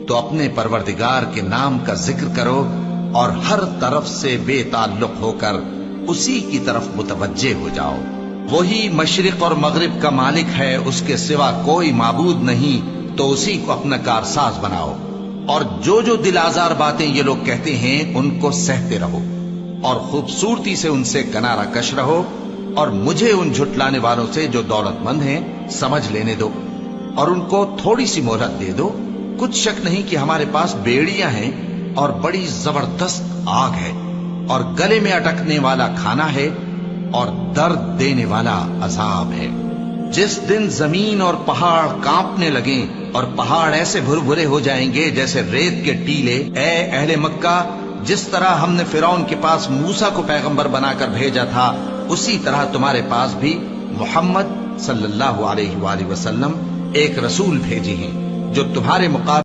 तो अपने परवरदिगार के नाम का जिक्र करो और हर तरफ से बेताल्लुक होकर उसी की तरफ मुतवज्जे हो जाओ। वही मशरिक और मगरिब का मालिक है, उसके सिवा कोई माबूद नहीं, तो उसी को अपना कारसाज बनाओ। और जो जो दिल आजार बातें ये लोग कहते हैं उनको सहते रहो और खूबसूरती से उनसे किनारा कश रहो, और मुझे उन झुटलाने वालों से जो दौलतमंद हैं समझ लेने दो और उनको थोड़ी सी मोहलत दे दो। कुछ शक नहीं कि हमारे पास बेड़ियां हैं और बड़ी जबरदस्त आग है और गले में अटकने वाला खाना है और दर्द देने वाला अजाब है। जिस दिन जमीन और पहाड़ कांपने लगे और पहाड़ ऐसे भुरभुरे हो जाएंगे जैसे रेत के टीले, ए अहले मक्का, जिस तरह हमने फिरौन के पास मूसा को पैगंबर बनाकर भेजा था, उसी तरह तुम्हारे पास भी मोहम्मद सल्लल्लाहु अलैहि वसल्लम एक रसूल भेजे हैं जो तुम्हारे मुकाबले